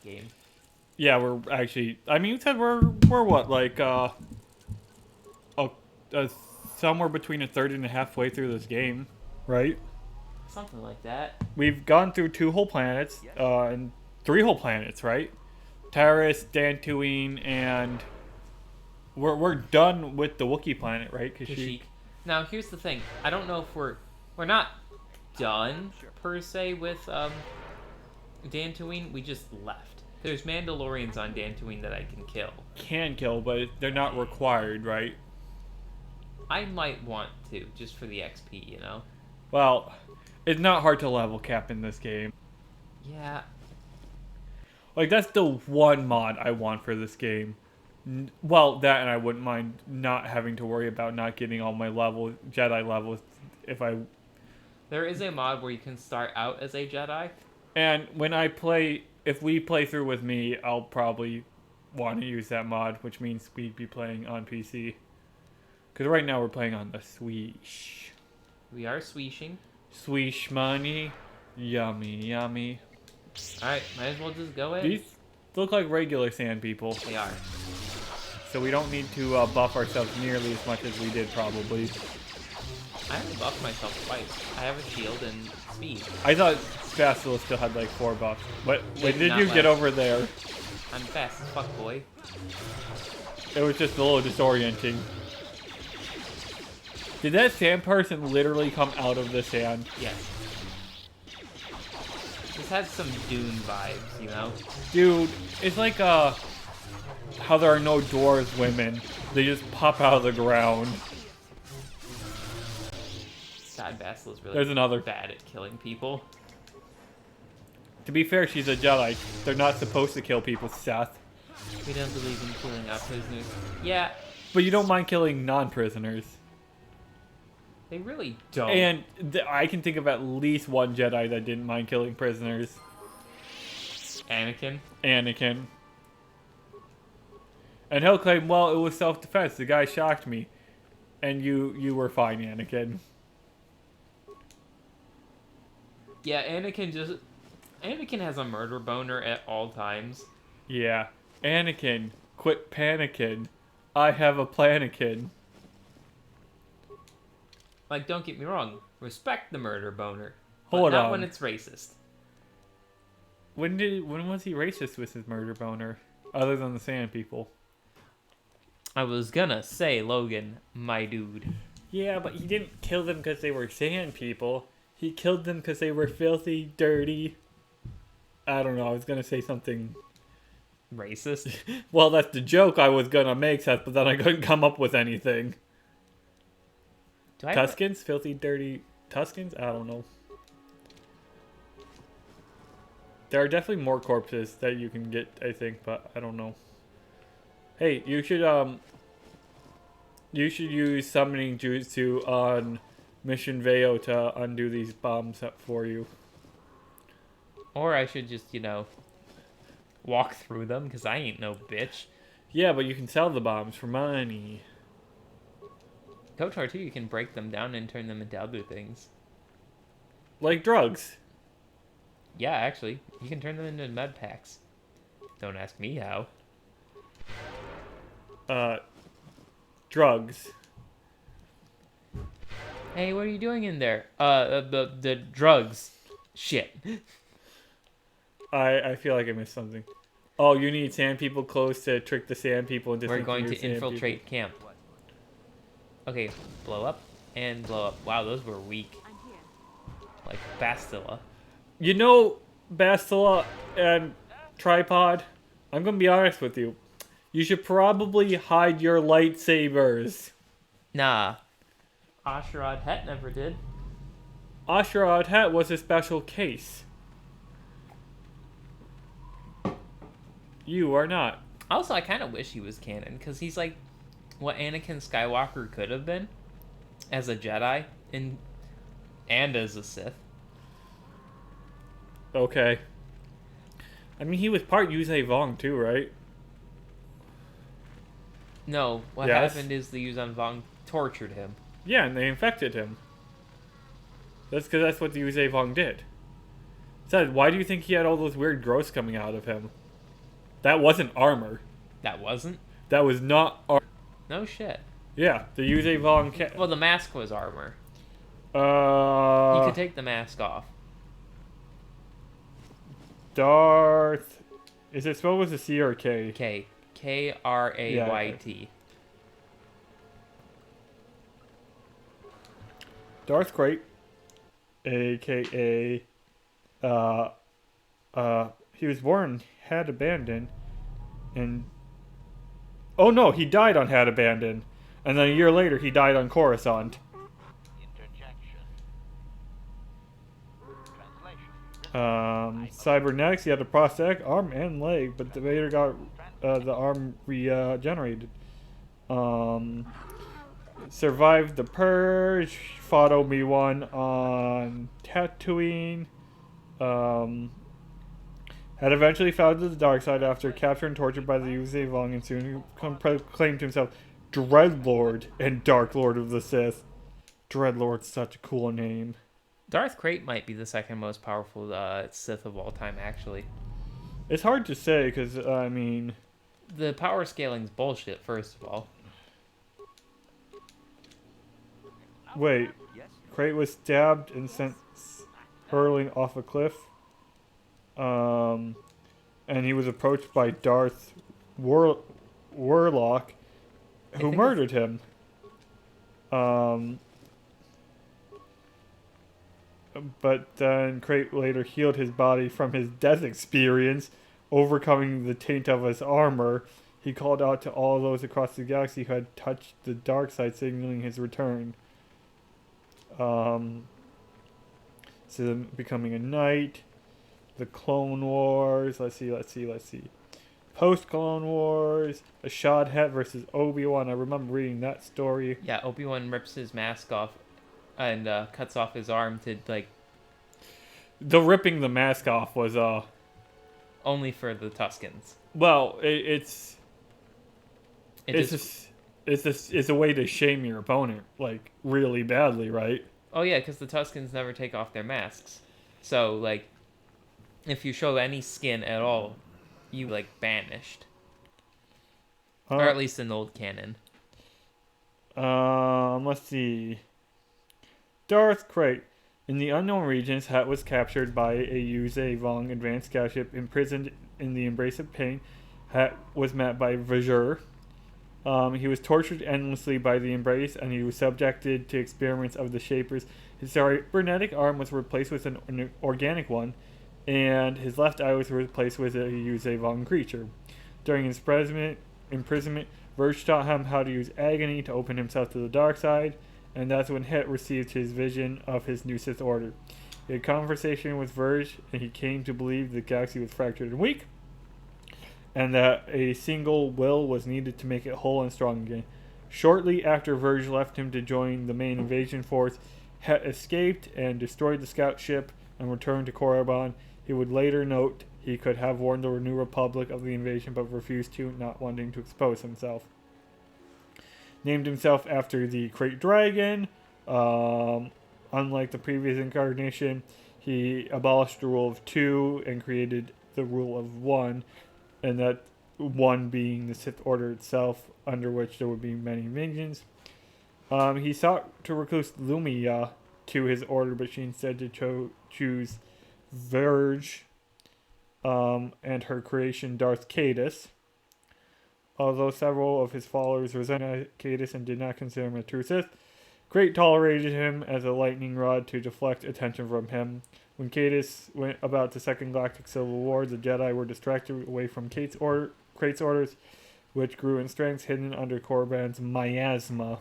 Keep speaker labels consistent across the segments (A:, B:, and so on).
A: game.
B: Yeah, we're actually. I mean, you said we're what, like oh, somewhere between a third and a halfway through this game, right?
A: Something like that.
B: We've gone through 2 whole planets, and 3 whole planets, right? Taris, Dantooine, and we're done with the Wookiee planet, right?
A: Kashyyyk. Now, here's the thing. I don't know if we're not done per se with Dantooine. We just left. There's Mandalorians on Dantooine that I can kill.
B: Can kill, but they're not required, right?
A: I might want to, just for the XP, you know?
B: Well, it's not hard to level cap in this game.
A: Yeah.
B: Like, that's the one mod I want for this game. Well, that, and I wouldn't mind not having to worry about not getting all my Jedi levels if I...
A: There is a mod where you can start out as a Jedi.
B: And when I play, if we play through with me, I'll probably want to use that mod, which means we'd be playing on PC. Because right now we're playing on the Switch.
A: We are swishing.
B: Swish money. Yummy, yummy.
A: Alright, might as well just go in.
B: These look like regular sand people.
A: They are.
B: So we don't need to buff ourselves nearly as much as we did probably.
A: I haven't buffed myself twice. I have a shield and speed.
B: I thought Bastila still had like 4 buffs. But when did you get over there?
A: I'm fast as fuck, boy.
B: It was just a little disorienting. Did that sand person literally come out of the sand?
A: Yes. This has some Dune vibes, you know?
B: Dude, it's like how there are no dwarves women. They just pop out of the ground.
A: God, Basila's really
B: There's another.
A: bad at killing people.
B: To be fair, she's a Jedi. They're not supposed to kill people, Seth.
A: We don't believe in killing our prisoners. Yeah.
B: But you don't mind killing non-prisoners.
A: They really don't.
B: And I can think of at least one Jedi that didn't mind killing prisoners.
A: Anakin.
B: Anakin. And he'll claim, well, it was self-defense. The guy shocked me. And you were fine, Anakin.
A: Yeah, Anakin has a murder boner at all times.
B: Yeah. Anakin, quit panicking. I have a planikin.
A: Like, don't get me wrong. Respect the murder boner.
B: Hold
A: but not
B: on.
A: when it's racist.
B: When was he racist with his murder boner? Other than the sand people.
A: I was gonna say, Logan, my dude.
B: Yeah, but he didn't kill them because they were sand people. He killed them because they were filthy, dirty. I don't know. I was gonna say something
A: Racist?
B: Well, that's the joke I was gonna make, Seth, but then I couldn't come up with anything. Tuscans? Filthy, dirty Tuscans? I don't know. There are definitely more corpses that you can get, I think, but I don't know. Hey, you should use summoning jutsu on Mission Veo to undo these bombs up for you.
A: Or I should just, walk through them, because I ain't no bitch.
B: Yeah, but you can sell the bombs for money.
A: KOTOR 2, you can break them down and turn them into other things.
B: Like drugs.
A: Yeah, actually. You can turn them into med packs. Don't ask me how.
B: Drugs.
A: Hey, what are you doing in there? The drugs. Shit.
B: I feel like I missed something. Oh, you need sand people close to trick the sand people into
A: We're
B: thinking
A: going
B: you're
A: to
B: sand
A: infiltrate
B: people.
A: camp. Okay, blow up and blow up. Wow, those were weak. Like Bastila.
B: You know, Bastila and Tripod, I'm going to be honest with you. You should probably hide your lightsabers.
A: Nah. Asherad Het never did.
B: Asherad Het was a special case. You are not.
A: Also, I kind of wish he was canon, because he's like what Anakin Skywalker could have been as a Jedi and as a Sith.
B: Okay. I mean, he was part Yuzhe Vong too, right?
A: No, what
B: Yes.
A: happened is the Yuzhan Vong tortured him.
B: Yeah, and they infected him. That's because that's what the Yuzhe Vong did. Said, why do you think he had all those weird growths coming out of him? That wasn't armor.
A: That wasn't?
B: That was not armor.
A: No shit.
B: Yeah, the Yuuzhan Vong.
A: Well, the mask was armor. You could take the mask off.
B: Darth. Is it spelled with a C or a K?
A: K. Krayt.
B: Darth Krayt, aka, he was born Had Abandoned, and oh no, he died on Had Abandoned, and then a year later he died on Coruscant. Cybernetics, he had a prosthetic arm and leg, but the Vader got the arm regenerated. Survived the Purge, fought Obi-Wan on Tatooine, had eventually fell to the dark side after captured and tortured by the Yuuzhan Vong, and soon proclaimed himself Dreadlord and Dark Lord of the Sith. Dreadlord's such a cool name.
A: Darth Krayt might be the second most powerful Sith of all time, actually.
B: It's hard to say, because, I mean...
A: The power scaling's bullshit, first of all.
B: Wait, Krayt was stabbed and sent hurling off a cliff. And he was approached by Darth Warlock, who murdered him. But then Krayt later healed his body from his death experience, overcoming the taint of his armor. He called out to all those across the galaxy who had touched the dark side, signaling his return. So becoming a knight, the Clone Wars, let's see. Post-Clone Wars, a Shad Het versus Obi-Wan. I remember reading that story.
A: Yeah, Obi-Wan rips his mask off and cuts off his arm to, like...
B: The ripping the mask off was,
A: only for the Tuskens.
B: Well, it's a way to shame your opponent, like, really badly, right?
A: Oh, yeah, because the Tuskens never take off their masks. So, like, if you show any skin at all, you, like, banished. Or at least in old canon.
B: Let's see. Darth Krayt. In the unknown regions, Het was captured by a Yuuzhan Vong advanced scoutship, imprisoned in the embrace of pain. Het was met by Vajur. He was tortured endlessly by the Embrace, and he was subjected to experiments of the Shapers. His cybernetic arm was replaced with an organic one, and his left eye was replaced with a Yuuzhan Vong creature. During his imprisonment, Verge taught him how to use agony to open himself to the dark side, and that's when Het received his vision of his new Sith Order. He had a conversation with Verge, and he came to believe the galaxy was fractured and weak, and that a single will was needed to make it whole and strong again. Shortly after Verge left him to join the main invasion force, Het escaped and destroyed the scout ship and returned to Korriban. He would later note he could have warned the New Republic of the invasion, but refused to, not wanting to expose himself. Named himself after the Krayt Dragon. Unlike the previous incarnation, he abolished the rule of two and created the rule of one, and that one being the Sith Order itself, under which there would be many minions. He sought to recluse Lumia to his order, but she instead to choose Verge and her creation Darth Caedus. Although several of his followers resented Caedus and did not consider him a true Sith, Krayt tolerated him as a lightning rod to deflect attention from him. When Caedus went about the Second Galactic Civil War, the Jedi were distracted away from Krayt's orders, which grew in strength hidden under Korriban's miasma.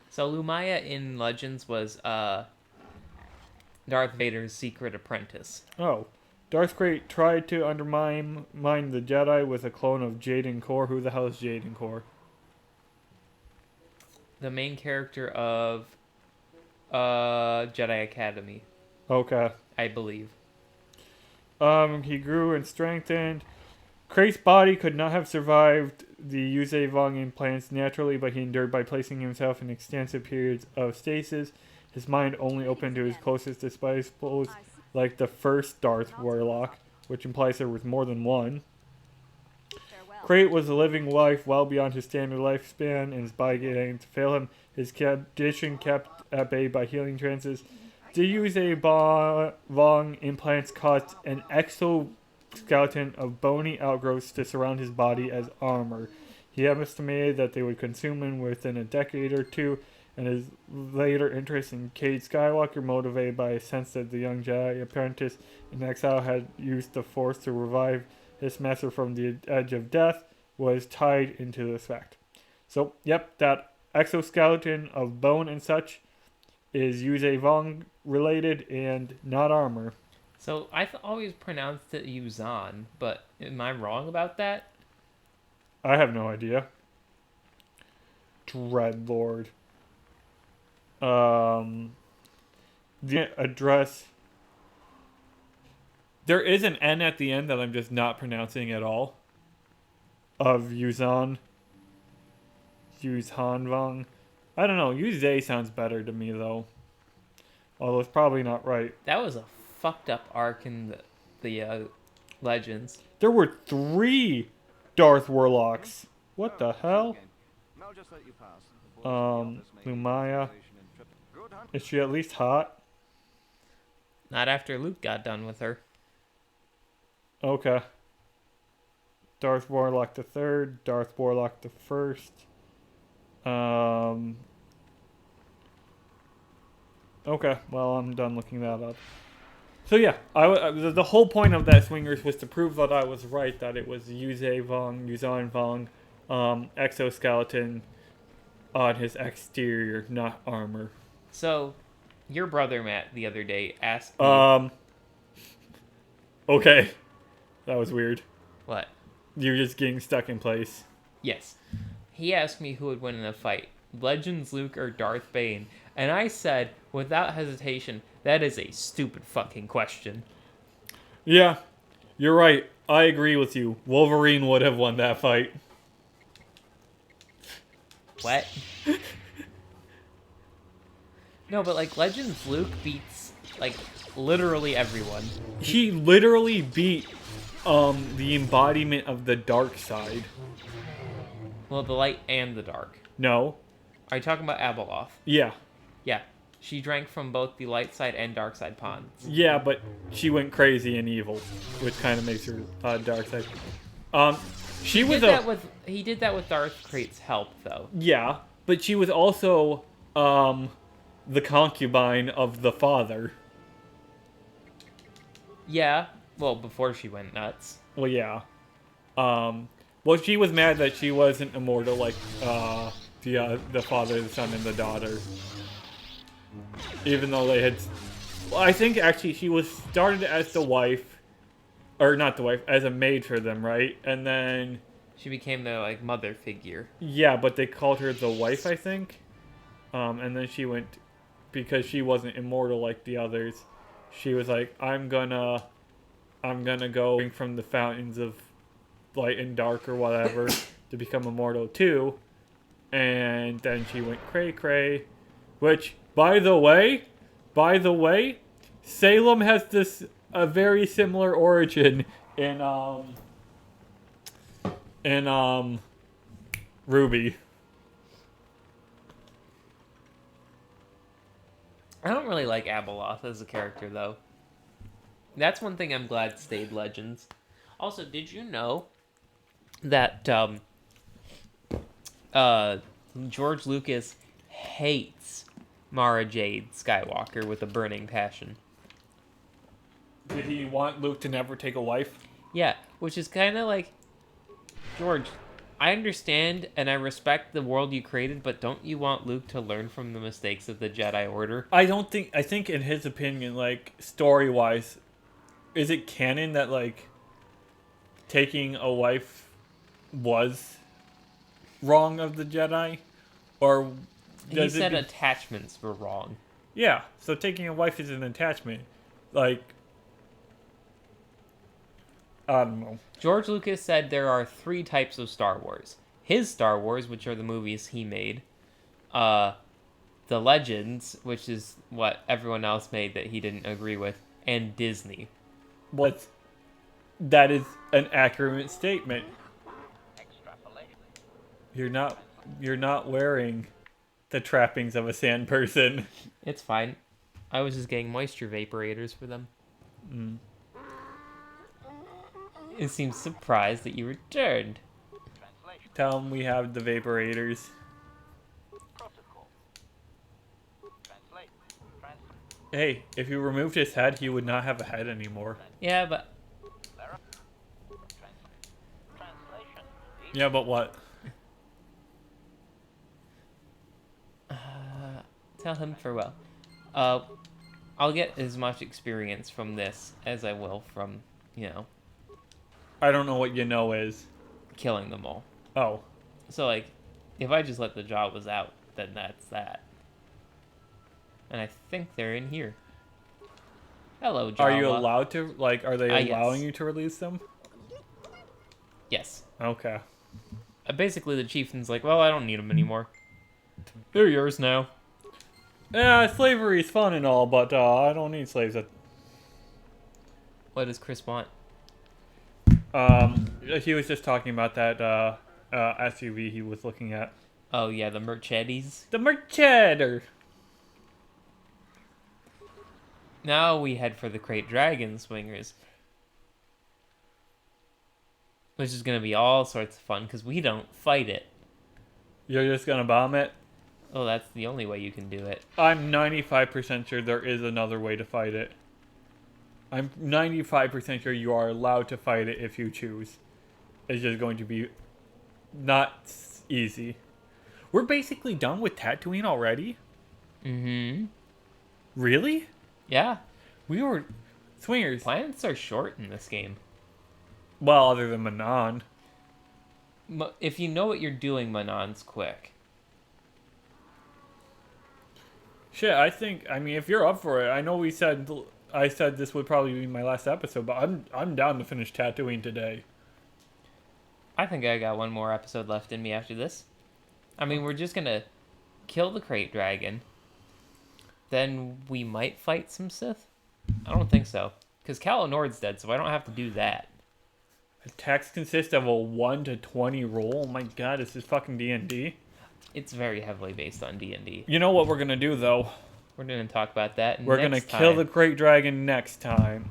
A: So Lumaya in Legends was Darth Vader's secret apprentice.
B: Oh. Darth Krayt tried to undermine the Jedi with a clone of Jaden Korr. Who the hell is Jaden Korr?
A: The main character of Jedi Academy.
B: Okay.
A: I believe.
B: He grew and strengthened. Krayt's body could not have survived the Yuuzhan Vong implants naturally, but he endured by placing himself in extensive periods of stasis. His mind only opened to his closest disciples, like the first Darth Warlock, which implies there was more than one.
C: Farewell.
B: Crate was a living life well beyond his standard lifespan, and his body began to fail him. His condition kept at bay by healing trances. The Yuze Vong implants caused an exoskeleton of bony outgrowths to surround his body as armor. He estimated that they would consume him within a decade or two, and his later interest in Cade Skywalker, motivated by a sense that the young Jedi apprentice in exile had used the Force to revive his master from the edge of death, was tied into this fact. So, yep, that exoskeleton of bone and such is Yuze Vong related and not armor.
A: So I always pronounced it Yuzan, but am I wrong about that?
B: I have no idea. Dreadlord. The address. There is an N at the end that I'm just not pronouncing at all. Of Yuzan. Yuzhanvang. I don't know. Yuze sounds better to me though. Although it's probably not right.
A: That was a fucked up arc in the Legends.
B: There were 3 Darth Warlocks. What the hell? Lumaya. Is she at least hot?
A: Not after Luke got done with her.
B: Okay. Darth Warlock the 3rd, Darth Warlock the 1st. Okay, well, I'm done looking that up. So yeah, the whole point of that Swingers was to prove that I was right, that it was Yuze Vong, Yuzan Vong, exoskeleton on his exterior, not armor.
A: So, your brother Matt the other day asked me...
B: Okay. That was weird.
A: What?
B: You're just getting stuck in place.
A: Yes. He asked me who would win in a fight, Legends Luke or Darth Bane, and I said, without hesitation, that is a stupid fucking question.
B: Yeah, you're right. I agree with you. Wolverine would have won that fight.
A: What? No, but like Legends Luke beats like literally everyone.
B: He literally beat the embodiment of the dark side.
A: Well, the light and the dark.
B: No.
A: Are you talking about Abeloth?
B: Yeah.
A: Yeah. She drank from both the light side and dark side ponds.
B: Yeah, but she went crazy and evil, which kind of makes her dark side. He did
A: that with Darth Crate's help, though.
B: Yeah, but she was also the concubine of the father.
A: Yeah. Well, before she went nuts.
B: Well, yeah. Well, she was mad that she wasn't immortal like the father, the son, and the daughter. Even though they had... Well, I think actually she was started as the wife, or not the wife, as a maid for them, right? And then...
A: She became their, like, mother figure.
B: Yeah, but they called her the wife, I think. And then she went... Because she wasn't immortal like the others, she was like, I'm gonna go drink from the fountains of light and dark or whatever to become immortal too. And then she went cray-cray, which... By the way, Salem has a very similar origin in Ruby.
A: I don't really like Abeloth as a character, though. That's one thing I'm glad stayed Legends. Also, did you know that George Lucas hates Mara Jade Skywalker with a burning passion?
B: Did he want Luke to never take a wife?
A: Yeah, which is kind of like, George, I understand and I respect the world you created, but don't you want Luke to learn from the mistakes of the Jedi Order?
B: I think in his opinion, like, story-wise, is it canon that, like, taking a wife was wrong of the Jedi? Or...
A: He said attachments were wrong.
B: Yeah, so taking a wife is an attachment. Like, I don't know.
A: George Lucas said there are 3 types of Star Wars. His Star Wars, which are the movies he made. The Legends, which is what everyone else made that he didn't agree with. And Disney.
B: What? That is an accurate statement. You're not wearing the trappings of a sand person.
A: It's fine. I was just getting moisture vaporators for them. It seems surprised that you returned.
B: Tell him we have the vaporators. Hey, if you removed his head, he would not have a head anymore.
A: Yeah, but
B: Yeah, but what?
A: tell him farewell. I'll get as much experience from this as I will from,
B: I don't know what you know is.
A: killing them all.
B: Oh.
A: So, like, if I just let the Jawas out, then that's that. And I think they're in here. Hello, Jawa.
B: Are you allowed to, like, are they allowing
A: yes.
B: you to release them?
A: Yes.
B: Okay.
A: Basically, the chieftain's like, well, I don't need them anymore. They're yours now.
B: Yeah, slavery is fun and all, but I don't need slaves.
A: What does Chris want?
B: He was just talking about that SUV he was looking at.
A: Oh, yeah, the Mercedes.
B: The Mercedes.
A: Now we head for the Crate Dragon Swingers. Which is going to be all sorts of fun, because we don't fight it.
B: You're just gonna bomb it?
A: Oh, that's the only way you can do it.
B: I'm 95% sure there is another way to fight it. I'm 95% sure you are allowed to fight it if you choose. It's just going to be not easy. We're basically done with Tatooine already?
A: Mm-hmm.
B: Really?
A: Yeah.
B: We were... Swingers.
A: Planets are short in this game.
B: Well, other than Manon.
A: If you know what you're doing, Manon's quick.
B: Shit, I mean, if you're up for it, I know I said this would probably be my last episode, but I'm down to finish Tatooine today.
A: I think I got one more episode left in me after this. I mean, we're just gonna kill the Crate Dragon. Then we might fight some Sith? I don't think so. Because Calo Nord's dead, so I don't have to do that.
B: Attacks consist of a 1 to 20 roll? Oh my god, this is fucking D&D.
A: It's very heavily based on D&D.
B: You know what we're gonna do, though?
A: We're gonna talk about that
B: We're gonna kill the Crate Dragon next time.